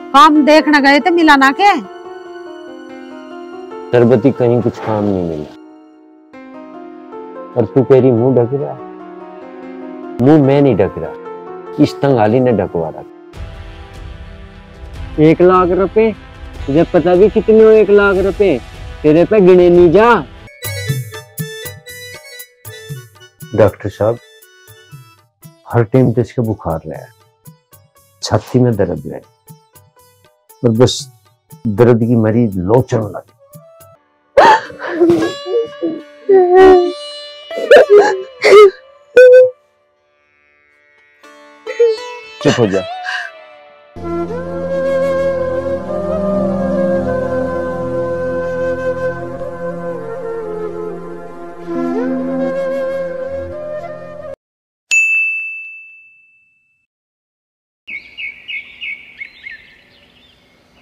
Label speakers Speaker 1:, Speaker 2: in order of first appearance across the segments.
Speaker 1: काम देखने गए थे, मिला ना के?
Speaker 2: सरबती कहीं कुछ काम नहीं मिला। और तू कह रही मुंह ढक रहा। मुंह मैं नहीं ढक रहा, इस तंगाली ने ढकवा रहा।
Speaker 3: 1 लाख रुपए? तुझे पता भी कितने हो 1 लाख रुपए? तेरे पे गिने नहीं जा।
Speaker 2: डॉक्टर साहब, हर टाइम तो इसका बुखार रहा है, छाती में दर्द है, और बस दर्द की मरीज लोचन लगी। चुप हो जा।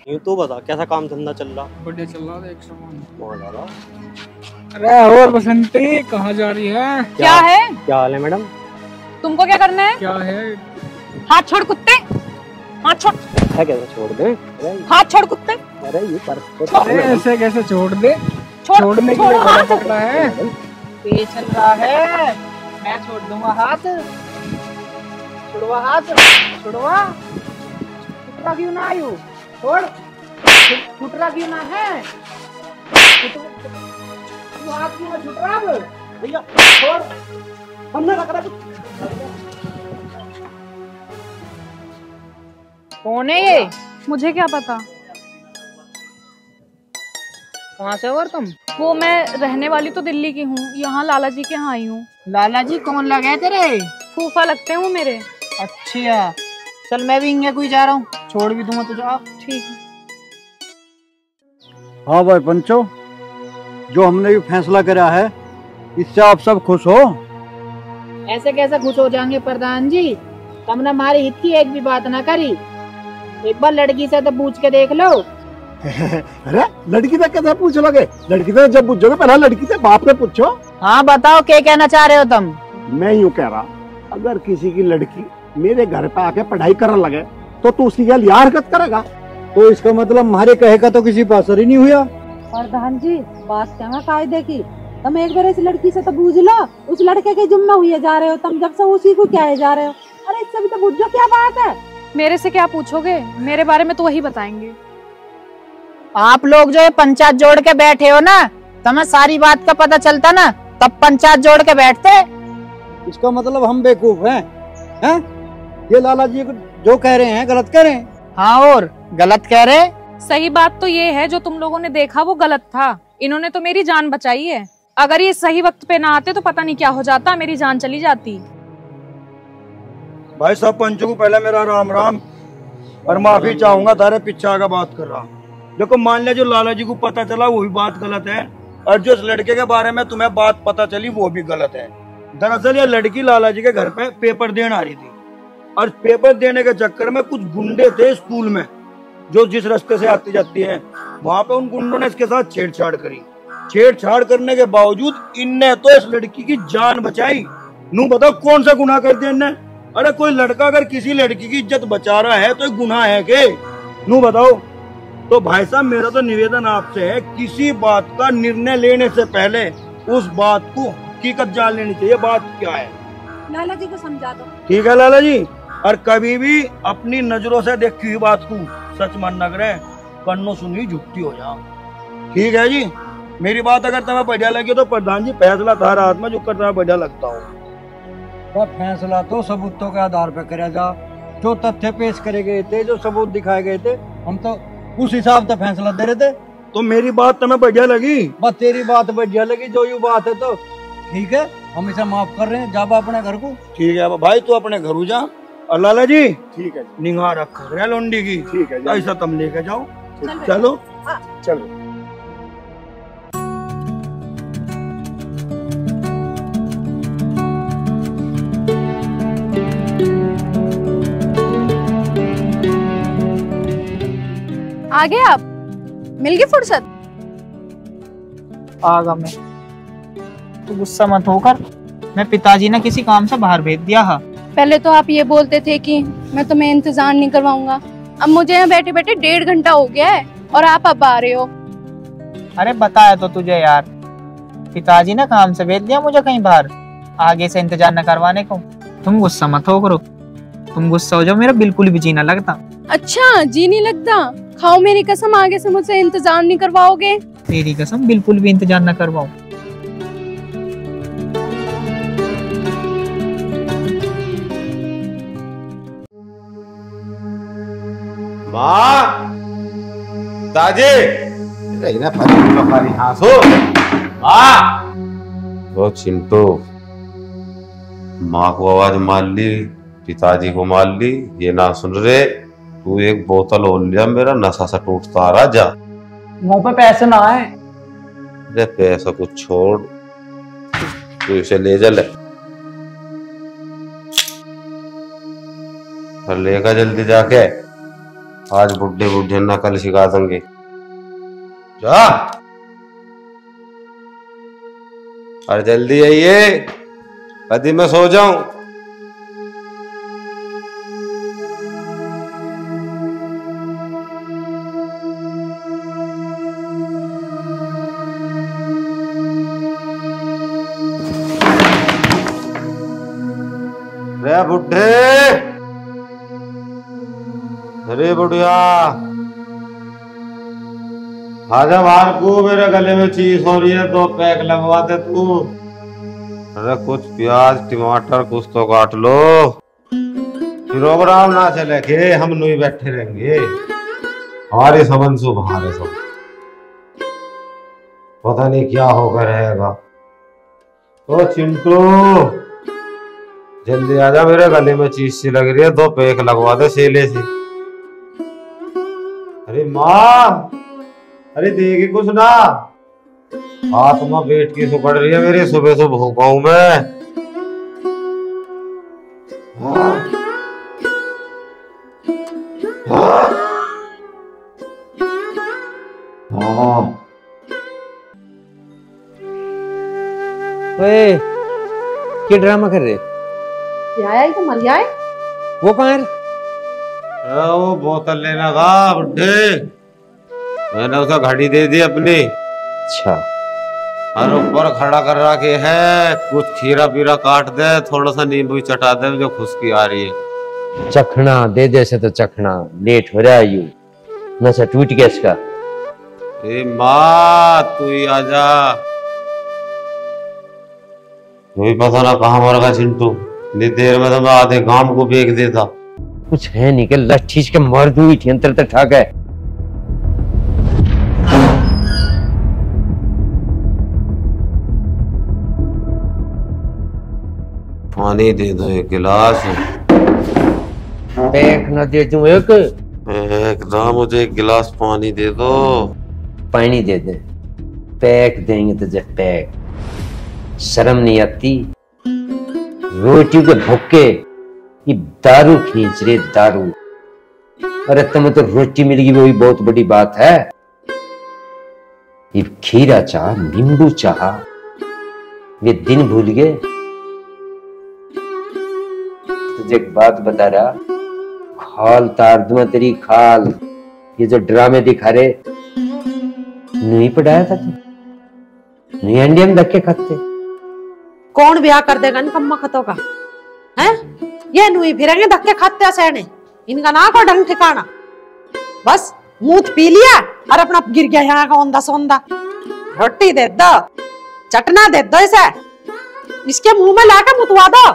Speaker 4: यूं तो बता कैसा काम धंधा चल रहा?
Speaker 5: बढ़िया चल रहा था, एक सामान।
Speaker 4: बहुत ज्यादा।
Speaker 5: अरे और बसंती कहाँ जा रही है?
Speaker 1: क्या है?
Speaker 4: क्या हाल है मैडम?
Speaker 1: तुमको क्या करना है?
Speaker 5: क्या है?
Speaker 1: हाथ छोड़ कुत्ते, हाथ छोड़।
Speaker 4: है कैसे छोड़ दे?
Speaker 1: हाथ छोड़ कुत्ते।
Speaker 4: अरे ये पर्स
Speaker 5: अरे ऐसे कैसे छोड़ दे?
Speaker 1: छोड़,
Speaker 5: छोड़ने के लिए बड़ा पकड़ा है।
Speaker 6: ये चल रहा है, मैं छोड़ दूंगा हाथ। छुड़वा हाथ, छुड़वा। छुटरा क्यों ना आयु? छोड़। छुटरा क्यों ना है? तू हाथ क्यों ना छुटरा? भैया छोड़, हमने रख रहा। कौन है ये?
Speaker 1: मुझे क्या पता।
Speaker 6: कहाँ से हो और तुम?
Speaker 1: वो मैं रहने वाली तो दिल्ली की हूँ, यहाँ लाला जी के यहाँ आई हूँ।
Speaker 6: लाला जी कौन लगे तेरे?
Speaker 1: फूफा लगते हैं वो मेरे।
Speaker 6: अच्छा चल, मैं भी इंगे कोई जा रहा हूँ, छोड़ भी दूंगा तुझे। आप
Speaker 1: ठीक है।
Speaker 7: हाँ भाई पंचो, जो हमने ये फैसला करा है इससे आप सब खुश हो?
Speaker 6: ऐसे कैसे खुश हो जाएंगे प्रधान जी? तुमने हमारे हित की एक भी बात ना करी। एक बार लड़की से तो पूछ के देख लो।
Speaker 7: अरे लड़की से कैसे पूछ लोगे? लड़की से जब पूछोगे पहले लड़की से बाप से पूछो।
Speaker 6: हाँ बताओ, क्या कहना चाह रहे हो तुम?
Speaker 7: मैं यूँ कह रहा, अगर किसी की लड़की मेरे घर पे आके पढ़ाई करने लगे तो तू उसकी क्या लिया हरकत करेगा? तो इसका मतलब हमारे कहे का तो किसी पर असर ही नहीं हुआ।
Speaker 1: प्रधान जी, बात क्या है कायदे की? तुम एक बार इस लड़की से तो पूछ लो, उस लड़के के जुम्मे हुए जा रहे हो तुम, जब से उसी को क्या है जा रहे हो। अरे इससे भी तो पूछो क्या बात है। मेरे से क्या पूछोगे? मेरे बारे में तो वही बताएंगे।
Speaker 6: आप लोग जो ये पंचायत जोड़ के बैठे हो ना, तुम्हें सारी बात का पता चलता ना, तब पंचायत जोड़ के बैठते।
Speaker 7: इसका मतलब हम बेवकूफ हैं? हैं? ये लाला जी जो कह रहे हैं गलत कह रहे हैं।
Speaker 6: हाँ और गलत कह रहे।
Speaker 1: सही बात तो ये है, जो तुम लोगों ने देखा वो गलत था। इन्होंने तो मेरी जान बचाई है। अगर ये सही वक्त पे ना आते तो पता नहीं क्या हो जाता, मेरी जान चली जाती।
Speaker 7: भाई साहब पंचों को पहले मेरा राम राम और माफी चाहूंगा, तारे पीछे आकर बात कर रहा। देखो मान लिया जो लाला जी को पता चला वो भी बात गलत है, और जो इस लड़के के बारे में तुम्हें बात पता चली वो भी गलत है। दरअसल ये लड़की लाला जी के घर पे पेपर देने आ रही थी, और पेपर देने के चक्कर में कुछ गुंडे थे स्कूल में जो जिस रास्ते से आती जाती है, वहां पे उन गुंडों ने इसके साथ छेड़छाड़ करी। छेड़छाड़ करने के बावजूद इनने तो इस लड़की की जान बचाई। नू बताओ कौन सा गुनाह कर दिया इनने? अरे कोई लड़का अगर किसी लड़की की इज्जत बचा रहा है तो गुनाह है के? नू बताओ। तो भाई साहब मेरा तो निवेदन आपसे है, किसी बात का निर्णय लेने से पहले उस बात को हकीकत जान लेनी चाहिए, बात क्या है।
Speaker 1: लाला जी को समझा दो।
Speaker 7: ठीक है लाला जी, और कभी भी अपनी नजरों से देखी हुई बात को सच मानना करे, कन्नो सुनी झुकती हो जाओ। ठीक है जी, मेरी बात अगर तुम्हें बढ़िया लगी तो प्रधान जी फैसला था रात में जो कर तुम्हें बढ़िया लगता हो। तो फैसला तो सबूतों के आधार पर करा जा, जो तथ्य पेश करे गए थे, जो सबूत दिखाए गए थे, हम तो उस हिसाब से फैसला दे रहे थे। तो मेरी बात तुम्हें बढ़िया लगी? बस तेरी बात बढ़िया लगी, जो यू बात है तो ठीक है, हम इसे माफ कर रहे हैं, जा अपने घर को। ठीक है भाई, तू अपने घर जा। और लाला जी ठीक है, निगाह रख रहे लोंडी की। ठीक है, ऐसा तुम लेके जाओ। चलो चलो।
Speaker 1: आ गए आप? मिल गई फुर्सत?
Speaker 6: आगा मैं तो गुस्सा मत होकर, मैं पिताजी ने किसी काम से बाहर भेज दिया है।
Speaker 8: पहले तो आप ये बोलते थे कि मैं तुम्हें इंतजार नहीं करवाऊंगा, अब मुझे यहाँ बैठे बैठे 1.5 घंटा हो गया है और आप अब आ रहे हो।
Speaker 6: अरे बताया तो तुझे यार, पिताजी ने काम से भेज दिया मुझे कहीं बाहर, आगे से इंतजार न करवाने को। तुम गुस्सा मत हो करो, तुम गुस्सा हो जाओ मेरा बिल्कुल भी जी ना लगता।
Speaker 8: अच्छा जी नहीं लगता? खाओ मेरी कसम, आगे से मुझसे इंतजार नहीं करवाओगे?
Speaker 6: तेरी कसम बिल्कुल भी इंतजार न करवाओ।
Speaker 9: माँ ताजे ना खाली हाँस हो माँ। वो चिंटू, माँ को आवाज मार ली, पिताजी को मार ली, ये ना सुन रहे। तू एक बोतल और लिया, मेरा नशा सा टूटता आ रहा। जा
Speaker 6: मुंह पे पैसे ना आए।
Speaker 9: अरे पैसा कुछ छोड़, तू इसे ले जा, लेगा जल्दी जाके। आज बुढ़े बुढ़े ना कल सिखा देंगे। जा और जल्दी आइए, कभी मैं सो जाऊं। रे बुढ़े, अरे बुढ़िया आजा बाहर को, मेरे गले में चीज हो रही है, 2 पैक लगवा दे तू। अरे कुछ प्याज टमाटर कुछ तो काट लो, प्रोग्राम ना चले के हम नहीं बैठे रहेंगे। हमारे समन सु बाहर है सब, पता नहीं क्या होकर रहेगा। ओ चिंटू जल्दी आजा, मेरे गले में चीज सी लग रही है, 2 पैक लगवा दे सेले से। अरे माँ, अरे देगी कुछ ना, हाथ में बैठ के सुकड़ रही है मेरी, सुबह से भूखा हूं मैं।
Speaker 3: ओए, क्या ड्रामा कर रहे?
Speaker 1: आया ही तो मर जाए।
Speaker 3: वो कहाँ है?
Speaker 9: वो बोतल लेना था बुड्ढे, मैंने उसे घड़ी दे दी अपनी।
Speaker 3: अच्छा,
Speaker 9: और ऊपर खड़ा कर रखे है, कुछ खीरा पीरा काट दे, थोड़ा सा नींबू चटा दे, जो खुशकी आ रही है।
Speaker 2: चखना दे दे से तो चखना, लेट हो रहा है यू, नशा टूट गया इसका।
Speaker 9: ए माँ तू ही आजा, कोई पता ना कहाँ मर गया चिंटू, इतनी देर में तो मैं आधे गांव को बेच देता।
Speaker 2: कुछ है नहीं के लट्ठी के मर दूँ थी अंतर तक ठा गए।
Speaker 9: पानी दे दो 1 गिलास।
Speaker 2: पैक न दे दूं
Speaker 9: एकदम, मुझे 1 गिलास पानी दे दो।
Speaker 2: पानी दे दे, पैक देंगे तुझे पैक। शर्म नहीं आती? रोटी के भूखे ये दारू खींच रहे, दारू। अरे तुम्हें तो रोटी मिल गई वो भी बहुत बड़ी बात है। ये खीरा चाह, नींबू चाह, वे दिन भूल गए। तुझे एक बात बता रहा, खाल तार दूंगा तेरी खाल। ये जो ड्रामे दिखा रहे, नहीं पढ़ाया था तू? नहीं अंडे में धक्के खाते?
Speaker 1: कौन ब्याह कर देगा इन कम्मा खतों का? हैं? ये नुई फिरेंगे धक्के खाते सहने, इनका ना को ढंग ठिकाना। बस मूत पी लिया और अपना गिर गया यहाँ का औंधा सौंधा। रोटी दे दो, चटना दे दो, इसे इसके मुंह में लाकर मुतवा दो।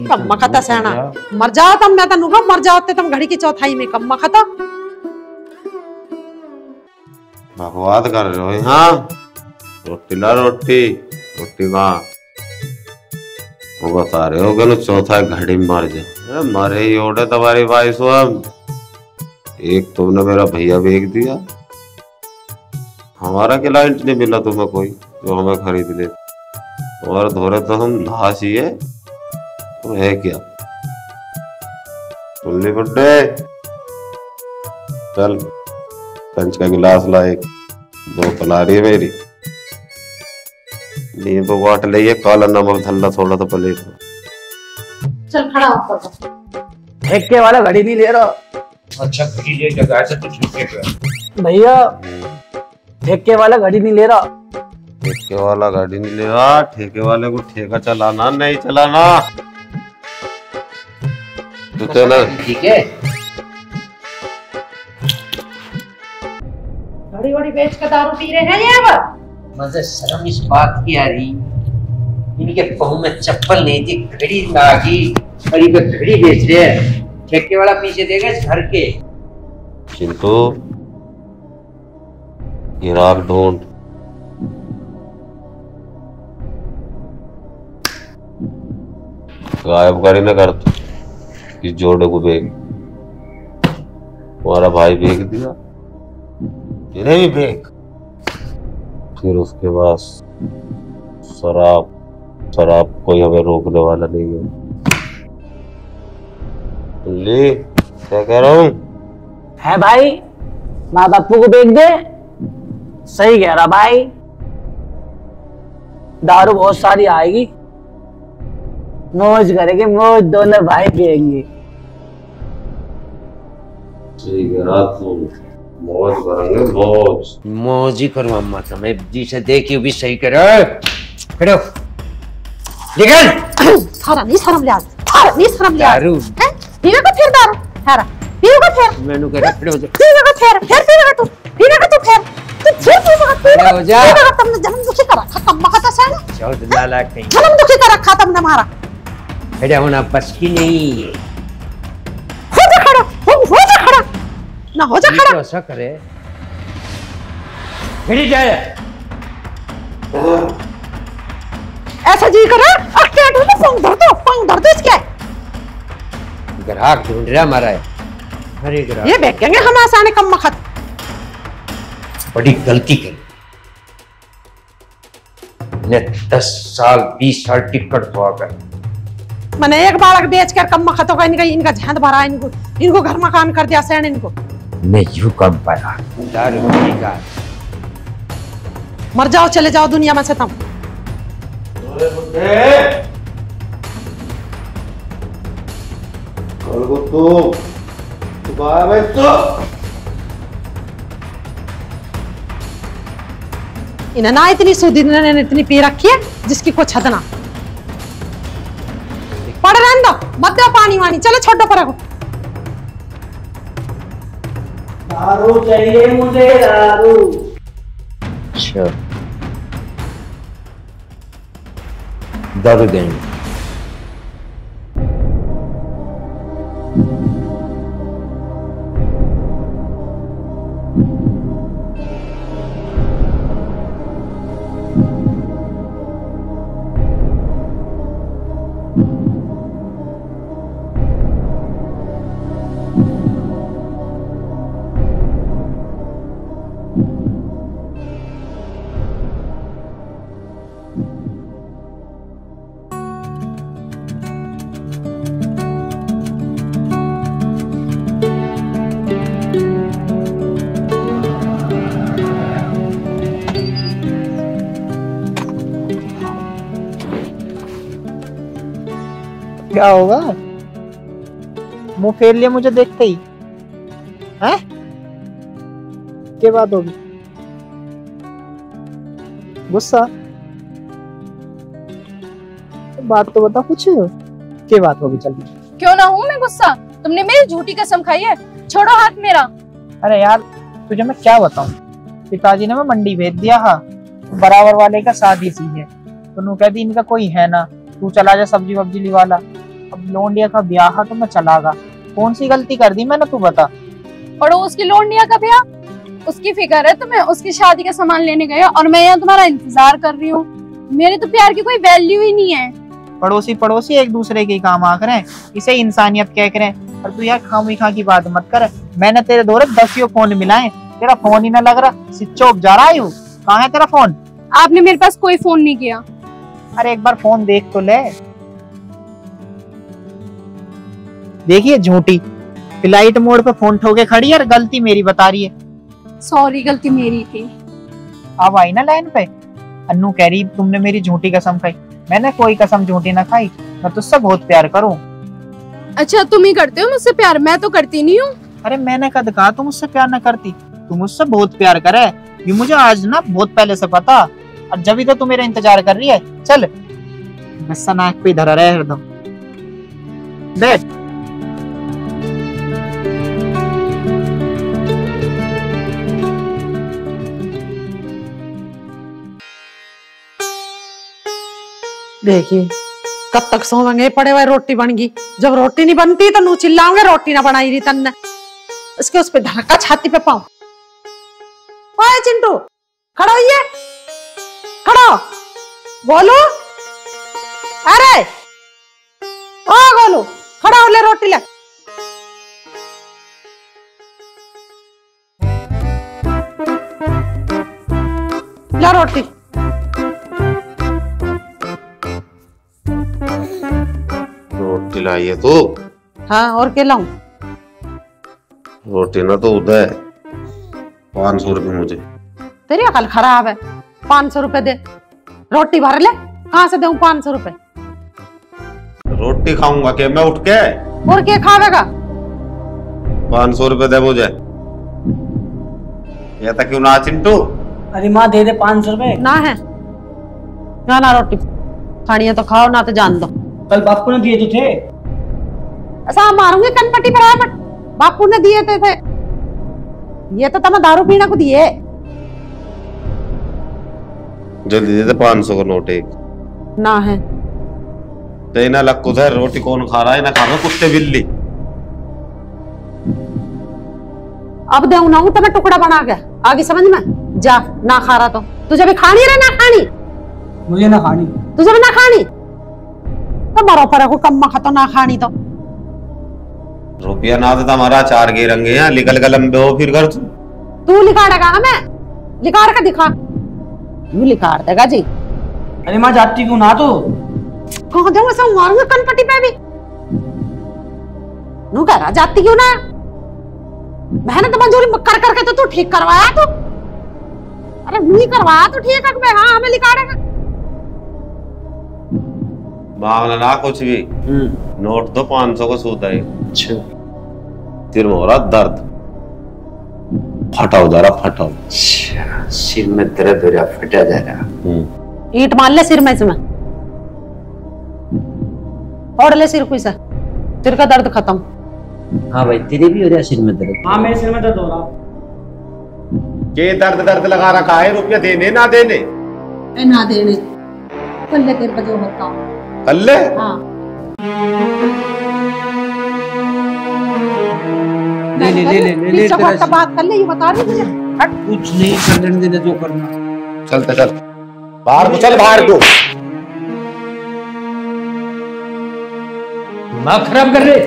Speaker 1: कम्मा खता सहना, मर जाओ तुम, मैं तो नुगा मर जाओ तुम घड़ी की चौथाई में। कम्मा खता
Speaker 9: बकवास कर रहे हो यहाँ। रोटी ला रोटी, रोटी कहाँ? वो बता रहे हो कि चौथा घड़ी मर जाए। मरे ही ओढ़े तुम्हारी भाई सो। एक तुमने मेरा भैया बेच दिया, हमारा क्लाइंट नहीं मिला तुम्हें कोई जो हमें खरीद ले। और धोरे तो हम लाश ही है, तो है क्या? सुन ली बुड्ढे, चल कंच का गिलास ला, 1 बोतल आ रही है मेरी, नींबू काट लिये, काला नमक धल्ला थोड़ा तो प्लेट में।
Speaker 1: चल खड़ा होकर
Speaker 6: ठेके वाला घड़ी नहीं ले रहा।
Speaker 3: अच्छा घड़ी ले जगह से तो ठेके पे।
Speaker 6: भैया ठेके वाला घड़ी नहीं ले रहा।
Speaker 9: ठेके वाला गाड़ी नहीं ले रहा, ठेके वाले को ठेका चलाना नहीं चलाना। तो ना
Speaker 3: ठीक है।
Speaker 1: घड़ी वड़ी बेच कर दारू पी रहे हैं ये अब।
Speaker 3: मुझे शर्म इस बात की आ रही, इनके पाँव में चप्पल नहीं थी, घड़ी लागी घड़ी पे घड़ी बेच रहे हैं। ठेके वाला पीछे देगा इस घर के।
Speaker 9: चिंटू गिराक ढूंढ। गायब गाड़ी न कर तू, इस जोड़े को बेच। तुम्हारा भाई बेच दिया, तेरे भी बेच। फिर उसके बाद शराब कोई हमें रोकने वाला नहीं है। ली क्या कह रहा हूँ?
Speaker 6: है भाई, माँ बापू को बेच दे। सही कह रहा भाई, दारू बहुत सारी आएगी, मौज करेंगे, मौज दोनों भाई पिएंगे।
Speaker 9: सही कह रहा तू, मौज करेंगे मौज।
Speaker 3: मौज ही करो अम्मा, समय जी से देखी भी सही करो। खड़ो निकल।
Speaker 1: थारा नहीं शर्म लिया, थारा नहीं शर्म लिया।
Speaker 3: दारू
Speaker 1: पीवे का फिर दारू, थारा पीवे का फिर।
Speaker 3: मैंने कह रहा खड़ो हो जा।
Speaker 1: पीवे का फिर पीवे का तू, पीवे का तू फिर
Speaker 3: खड़ा हो जा।
Speaker 1: तुमने जन्म दुखी कर रखा, कम्मा का साला
Speaker 3: चौथ लाला कहीं
Speaker 1: जन्म दुखी कर रखा तुमने हमारा।
Speaker 3: खड़ा होना बस की नहीं।
Speaker 1: हो जा खड़ा, हो जा खड़ा ना, हो जा खड़ा।
Speaker 3: तो ऐसा करे खड़ी जाए।
Speaker 1: ऐसा जी करे क्या ढूंढो, पंग धर दो इसके।
Speaker 3: ग्राहक ढूंढ रहा हमारा है। अरे ग्राहक
Speaker 1: ये बेचेंगे हम आसाने कम मखत।
Speaker 3: बड़ी गलती करी ने 10 साल 20 साल टिकट धोआ कर।
Speaker 1: मैंने एक बालक बेच कर कम मखत होगा, इनका झंड भरा, इनको घर मकान कर दिया सैन इनको।
Speaker 3: मैं यूं कम पाया दारू पीगा।
Speaker 1: मर जाओ, चले जाओ दुनिया में से तुम। इन्हें ना इतनी सूदी इन्होंने इतनी पी रखी है जिसकी कुछ हद ना। पड़ रहने दो, मत दो पानी वानी, चलो छोड़ो पर।
Speaker 6: दारू चाहिए मुझे, दारू।
Speaker 3: अच्छा दारू देंगे।
Speaker 6: क्या होगा? मुंह फेर लिया मुझे देखते ही, हैं? क्या बात होगी? गुस्सा? बात तो बता कुछ। क्या बात होगी? चल।
Speaker 8: क्यों ना हूँ मैं गुस्सा? तुमने मेरी झूठी कसम खाई है, छोड़ो हाथ मेरा।
Speaker 6: अरे यार तुझे मैं क्या बताऊं, पिताजी ने मैं मंडी भेज दिया हा, बराबर वाले का शादी सी है, तो कहती इनका कोई है ना, तू चला जा सब्जी वब्जी लिवाला। अब लोंडिया का ब्याह तो मैं चलागा, कौन सी गलती कर दी मैंने, तू बता।
Speaker 8: पड़ोस की लोंडिया का ब्याह, उसकी फिक्र है तुम्हें? उसकी शादी का सामान लेने गया और मैं यहाँ तुम्हारा इंतजार कर रही हूँ। मेरे तो प्यार की कोई वैल्यू ही नहीं है।
Speaker 6: पड़ोसी पड़ोसी एक दूसरे के काम आ करे, इसे इंसानियत कह करे। और तू यार खामी की बात मत कर। मैंने तेरे दौरे 10 फोन मिलाए, तेरा फोन ही ना लग रहा, स्विच ऑफ जा रहा है। कहाँ है तेरा फोन?
Speaker 8: आपने मेरे पास कोई फोन नहीं किया।
Speaker 6: अरे एक बार फोन देख तो ले। देखिए झूठी फ्लाइट मोड पे फोन ठोके खड़ी है, गलती मेरी बता रही है।
Speaker 8: सॉरी, गलती मेरी थी।
Speaker 6: अब आई ना लाइन पे, अन्नू कह रही तुमने मेरी झूठी कसम खाई। मैंने कोई कसम झूठी ना खाई, मैं तुझसे बहुत प्यार करूं।
Speaker 8: अच्छा तुम ही करते हो मुझसे प्यार, मैं तो करती नहीं हूँ।
Speaker 6: अरे मैंने कद कहा तुम मुझसे प्यार न करती, तुम मुझसे बहुत प्यार करे, ये मुझे आज ना बहुत पहले से पता, और जब भी तो तू मेरा इंतजार कर रही है। चल गुस्सा नाक पे धरा रहे हरदम, बैठ।
Speaker 1: देखिए कब तक सोवेंगे पड़े हुए, रोटी बन गई, जब रोटी नहीं बनती तो नू चिल्लाओगे रोटी ना बनाई रही तन्ने। इसके उस पे धक्का छाती पे पाऊं। ओए चिंटू खड़ा होइए, खड़ा हो। बोलो, अरे ओ गोलू खड़ा हो, ले रोटी ले। ला रोटी।
Speaker 9: रोटी लाई है तू?
Speaker 1: हाँ और क्या लाऊं?
Speaker 9: रोटी ना तो उधर 500 रुपये मुझे।
Speaker 1: तेरी अकल खराब है, 500 रुपए दे, रोटी भर ले। कहाँ से दूं 500 रुपए?
Speaker 9: रोटी खाऊंगा क्या मैं उठ के?
Speaker 1: और क्या खावेगा?
Speaker 9: 500 रुपये दे मुझे। ये तक क्यों ना चिंटू?
Speaker 6: अरे माँ दे दे 500 रुपए।
Speaker 1: ना है ना, ना रोटी खानी है तो खाओ, ना तो जान दो।
Speaker 6: कल बापू ने दिए तो थे।
Speaker 1: ऐसा मारूंगी कनपट्टी पर आया, बट बापू ने दिए थे। ये तो तुम्हें दारू पीने को दिए।
Speaker 9: जल्दी दे दे 500 का नोट एक।
Speaker 1: ना है
Speaker 9: देना लग कुधर, रोटी कौन खा रहा है? ना खा रहा कुत्ते बिल्ली।
Speaker 1: अब दे ना तुम्हें टुकड़ा बना के, आगे समझ में जा। ना खा रहा तो तुझे भी खानी रहे, ना खानी?
Speaker 6: मुझे ना खानी।
Speaker 1: तुझे भी ना खानी तो मरो पर को कम खा तो ना खानी तो।
Speaker 9: रुपया ना तो हमारा 4 के रंगे हैं, निकल के लंबे हो फिर घर
Speaker 1: तू लिखाड़ेगा? हमें लिखाड़ का दिखा, यू लिखाड़ देगा जी।
Speaker 6: अरे माँ जाती क्यों ना? तो
Speaker 1: कह दूंगा सब मारूंगा कनपट्टी पे भी। नू कह रहा जाती क्यों ना? मेहनत मंजूरी कर करके तो तू ठीक करवाया तू। अरे नहीं करवाया तो ठीक है। हाँ हमें लिखाड़ेगा।
Speaker 9: मांगना ना कुछ भी, नोट दो 500 को सूता है। अच्छा सिर में हो रहा दर्द, फटा हो जा रहा, फटा।
Speaker 3: अच्छा सिर में दर्द हो रहा, फटा जा रहा।
Speaker 1: ईंट मार ले सिर में इसमें, फोड़ ले सिर, कोई सा सिर का दर्द खत्म।
Speaker 3: हाँ भाई तेरे भी हो रहा सिर में दर्द?
Speaker 6: हाँ मेरे सिर में दर्द हो रहा।
Speaker 9: ये दर्द दर्द लगा रखा है, रुपया देने ना देने?
Speaker 1: ना देने, कल ले तेरे जो होता
Speaker 9: कल ले।
Speaker 1: हाँ
Speaker 3: ले ले ले ले ले
Speaker 1: तेरा बात कर ले, ये बता रही मुझे।
Speaker 3: कुछ नहीं करने देने, जो करना।
Speaker 9: चलते चल बाहर को, चल बाहर को।
Speaker 3: दिमाग खराब कर रहे।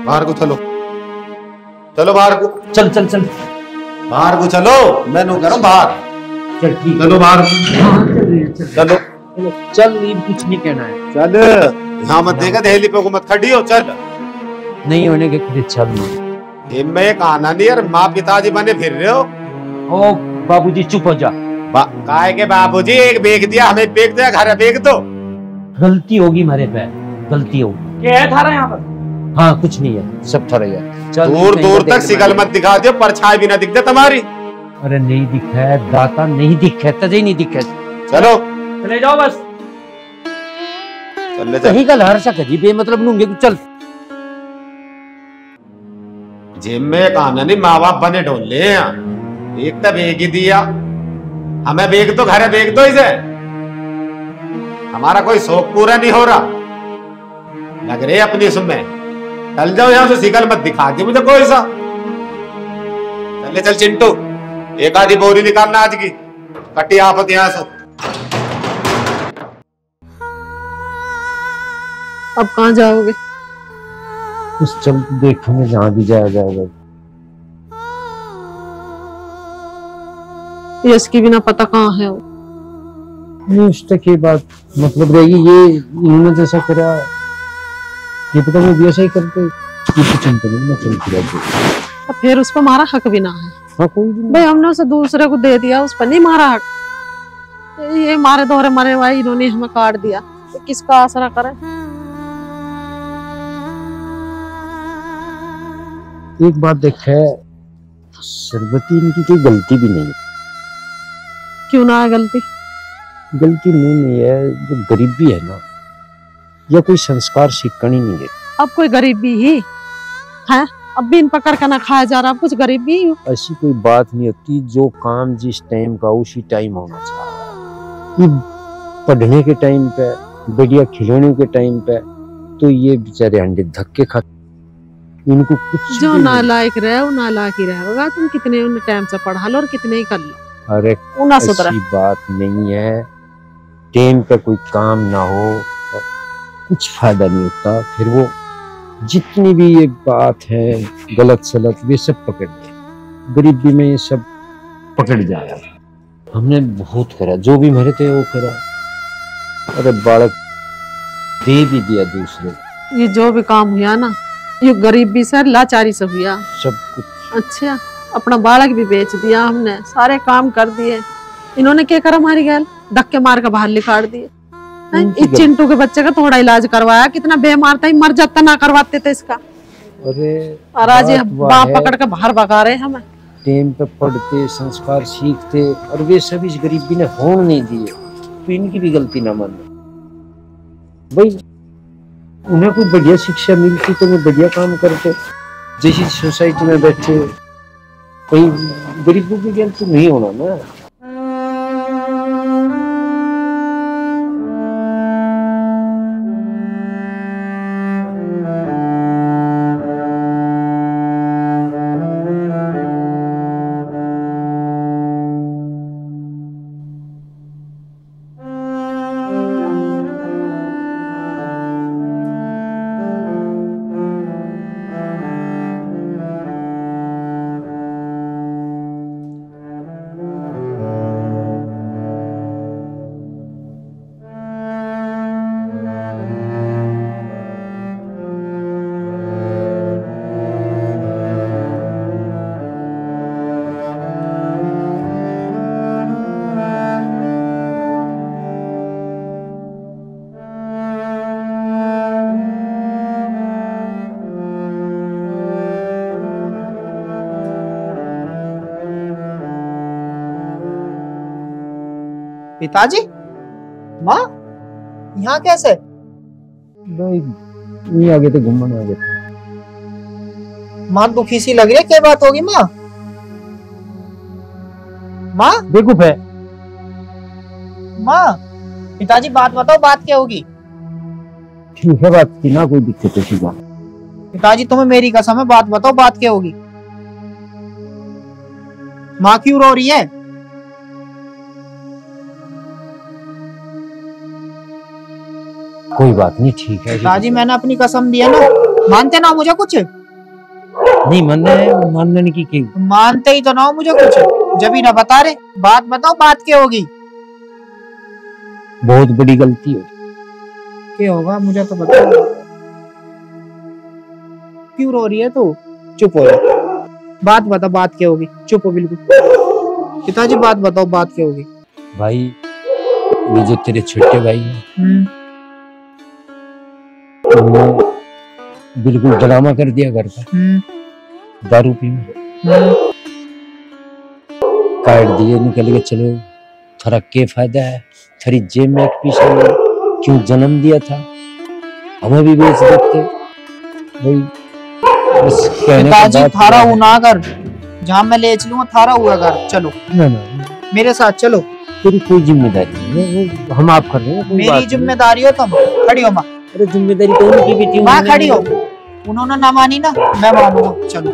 Speaker 9: बाहर को चलो, चलो बाहर को।
Speaker 3: चल चल चल
Speaker 9: बाहर को चलो, मैं नो करूं बाहर।
Speaker 3: चल ठीक,
Speaker 9: चलो बाहर।
Speaker 3: हाँ चल रही है, चल
Speaker 9: चलो
Speaker 3: चल, ये कुछ नहीं कहना है।
Speaker 9: चल, यहाँ मत देखा दहली पे को मत खड़ी हो। चल
Speaker 3: नहीं होने के खरीद चल।
Speaker 9: मैं एक आना नहीं यार, माँ पिताजी बने फिर रहे हो।
Speaker 3: ओ बाबूजी चुप हो जा।
Speaker 9: काय के बाबूजी, एक बेच दिया हमें, बेच दिया घर बेच दो।
Speaker 3: गलती होगी मेरे पे, गलती होगी।
Speaker 6: क्या है थारा यहाँ पर?
Speaker 3: हाँ कुछ नहीं है, सब ठहर गया।
Speaker 9: दूर दूर तक सिगल मत दिखा दियो, परछाई भी ना दिख दे तुम्हारी।
Speaker 3: अरे नहीं दिखा है दाता, नहीं दिखा है, तजे नहीं दिखा है।
Speaker 9: चलो
Speaker 6: चले जाओ बस।
Speaker 9: चल ले
Speaker 3: कहीं का हर सा कहीं बेमतलब लूंगे। चल
Speaker 9: जिम में एक आना नहीं, माँ बाप बने ढोले हैं। एक तो बेच ही दिया, हमें बेच दो, घर बेच दो इसे। हमारा कोई शौक पूरा नहीं हो रहा, लग रहे अपनी सुबह। चल जाओ यहाँ से, सिकल मत दिखा दी मुझे कोई सा। चल चल चिंटू, एक आधी बोरी निकालना आज की, कटी आफत यहाँ से।
Speaker 1: अब कहाँ जाओगे?
Speaker 2: उस चल देखेंगे जहां भी जाया जाएगा।
Speaker 1: यश की बिना पता कहाँ है वो।
Speaker 2: नहीं उस तक ये बात मतलब रहेगी, ये इन्होंने जैसा करा ये पता वो भी ऐसा ही करते, चिंता नहीं मैं चलती रहती।
Speaker 1: अब फिर उस पर हमारा हक भी ना है।
Speaker 2: हाँ कोई भी
Speaker 1: भाई हमने उसे दूसरे को दे दिया, उस पर नहीं हमारा हक। ये मारे दोहरे मरे भाई, इन्होंने हमें काट दिया, तो किसका आसरा करे?
Speaker 2: एक बात देखे, सरबती इनकी कोई गलती भी नहीं है।
Speaker 1: क्यों ना है गलती?
Speaker 2: गलती नहीं है, जो गरीबी है ना, या कोई संस्कार सीखनी नहीं है।
Speaker 1: अब कोई गरीबी ही है? अब बिन पकड़ कर ना खाया जा रहा, अब कुछ गरीबी ही हो।
Speaker 2: ऐसी कोई बात नहीं होती, जो काम जिस टाइम का उसी टाइम होना चाहिए। पढ़ने के टाइम पे, बढ़िया खिलौने के टाइम पे, तो ये बेचारे अंडे धक्के खाते, इनको कुछ
Speaker 1: जो नालायक रहे वो नालायक ही रहेगा। तुम कितने उन टाइम से पढ़ा लो और कितने ही कर लो।
Speaker 2: अरे ऐसी बात नहीं है, टाइम पे कोई काम ना हो कुछ फायदा नहीं होता। फिर वो जितनी भी ये बात है गलत सलत, वे सब पकड़ गए। गरीबी में ये सब पकड़ जाया। हमने बहुत करा, जो भी मरे थे वो करा। अरे बालक दे भी दिया दूसरे।
Speaker 1: ये जो भी काम हुआ ना, ये गरीबी से लाचारी से हुआ
Speaker 2: सब कुछ।
Speaker 1: अच्छा, अपना बालक भी बेच दिया हमने, सारे काम कर दिए। इन्होंने क्या करा? हमारी गैल धक्के मार कर बाहर लिखाड़ दिए। इस चिंटू के बच्चे का थोड़ा इलाज करवाया, कितना बेमार था, मर जाता ना करवाते थे इसका।
Speaker 2: अरे
Speaker 1: और आज बाप पकड़ के बाहर भगा रहे हमें।
Speaker 2: टाइम पे पढ़ते, संस्कार सीखते, और वे सब इस गरीबी ने होने नहीं दिए, तो इनकी भी गलती ना मानना भाई। उन्हें कोई बढ़िया शिक्षा मिलती तो वो बढ़िया काम करते। जैसी सोसाइटी में बैठे, कोई गरीबों की गलती नहीं होना ना।
Speaker 6: पिताजी, माँ यहाँ कैसे?
Speaker 2: भाई नहीं आगे तो घूमने आ गए थे।
Speaker 6: माँ दुखी सी लग रही है, क्या बात होगी माँ? माँ
Speaker 2: बेवकूफ है।
Speaker 6: माँ, पिताजी बात बताओ, बात क्या होगी?
Speaker 2: ठीक है, बात की ना, कोई दिक्कत ऐसी बात।
Speaker 6: पिताजी तुम्हें मेरी कसम है, बात बताओ, बात क्या होगी? माँ क्यों रो रही है?
Speaker 2: कोई बात नहीं, ठीक है
Speaker 6: पिताजी मैंने अपनी कसम दी है ना, मानते ना मुझे कुछ?
Speaker 2: नहीं मानने की
Speaker 6: मानते ही तो ना हो मुझे कुछ, जब ही ना बता रहे। बात बताओ, बात क्या होगी?
Speaker 2: बहुत बड़ी गलती हो।
Speaker 6: क्या होगा मुझे तो बताओ। क्यों रो रही है तू? चुप हो जा, बात बता, बात क्या होगी? चुप हो बिल्कुल। पिताजी बात बताओ, बात क्या होगी?
Speaker 2: भाई ये जो तेरे छोटे भाई हैं, बिल्कुल ड्रामा कर दिया घर का। दारू पीने काट दिए, निकल के चलो, थोड़ा के फायदा है, थोड़ी जेब में एक पीस है, क्यों जन्म दिया था, हमें भी बेच देते भाई। बस
Speaker 6: पिताजी थारा हूँ ना कर, जहाँ मैं ले चलूंगा थारा हुआ घर। चलो
Speaker 2: ना
Speaker 6: मेरे साथ चलो।
Speaker 2: तेरी कोई जिम्मेदारी नहीं है, वो हम आप कर रहे हैं।
Speaker 6: मेरी जिम्मेदारी हो तुम। खड़ी हो माँ।
Speaker 2: अरे जिम्मेदारी तो उनकी भी थी।
Speaker 6: माँ खड़ी हो, उन्होंने ना मानी ना, मैं मानूंगा। चलो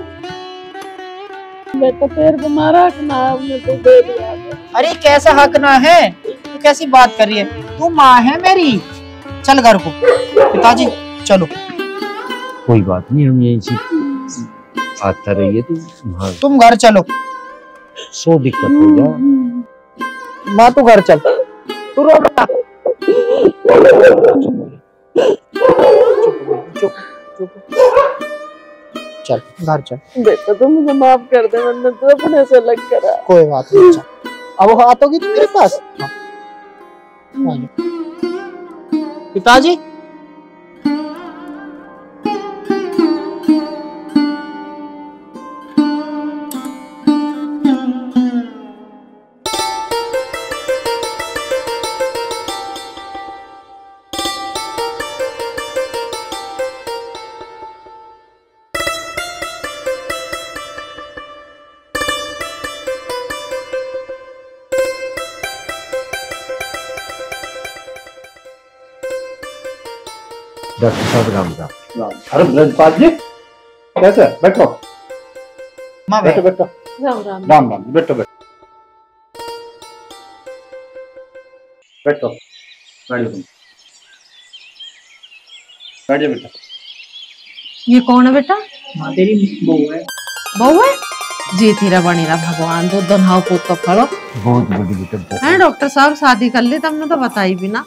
Speaker 1: बेटा, पैर को मारा ना, हमने तो दे दिया।
Speaker 6: अरे कैसा हक ना है, तू कैसी बात कर रही है? तू माँ है मेरी, चल घर को। पिताजी चलो।
Speaker 2: कोई बात नहीं, हम यहीं से आता रहिए,
Speaker 6: तुम घर चलो।
Speaker 2: सो दिक्कत हो जा।
Speaker 6: माँ तू घर चल, तू रो बेटा। चुप चल, घर चल।
Speaker 1: बेटा तो मुझे माफ कर दे, मैंने तो अपने से लग करा।
Speaker 6: कोई बात नहीं, चल। अब हाथ होगी तो मेरे पास। पिताजी
Speaker 2: डॉक्टर साहब राम राम।
Speaker 10: अरे ब्रजपाल जी कैसे? बैठो
Speaker 6: माँ
Speaker 10: बैठो बैठो।
Speaker 1: राम राम।
Speaker 10: राम राम बैठो बैठो बैठो। बैठो बैठो बेटा।
Speaker 1: ये कौन है बेटा?
Speaker 6: माँ तेरी बहू है।
Speaker 1: बहू है? जी तेरा बनी रहा भगवान, दो दोनों पुत तो फलो।
Speaker 2: बहुत बड़ी बेटा।
Speaker 1: है डॉक्टर साहब शादी कर ली तुमने तो बताई भी ना।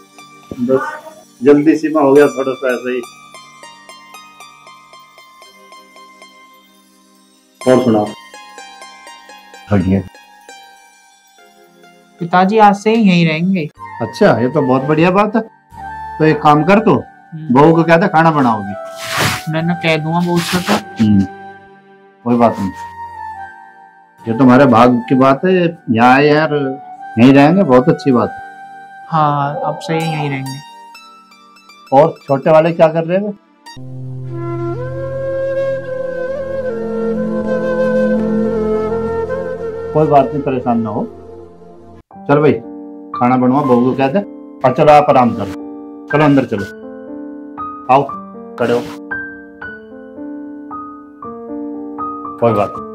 Speaker 10: बस जल्दी सी में हो गया थोड़ा सा ऐसा ही। और सुनाओ।
Speaker 2: बढ़िया।
Speaker 6: पिताजी आज से ही यहीं रहेंगे।
Speaker 10: अच्छा ये तो बहुत बढ़िया बात है। तो एक काम कर, तो बहू को कहता खाना बनाओगी।
Speaker 6: मैंने कह दूंगा बहुत छोटा।
Speaker 10: कोई बात नहीं, ये तुम्हारे भाग्य की बात है। यहाँ आए यार, यहीं रहेंगे, बहुत अच्छी बात है।
Speaker 6: हाँ अब से ही यहीं रहेंगे।
Speaker 10: और छोटे वाले क्या कर रहे हैं? कोई बात नहीं, परेशान ना हो। चल भाई खाना बनवा, बहू को कहते। और चलो आप आराम करो, चलो अंदर चलो। आओ खड़े हो। कोई बात नहीं।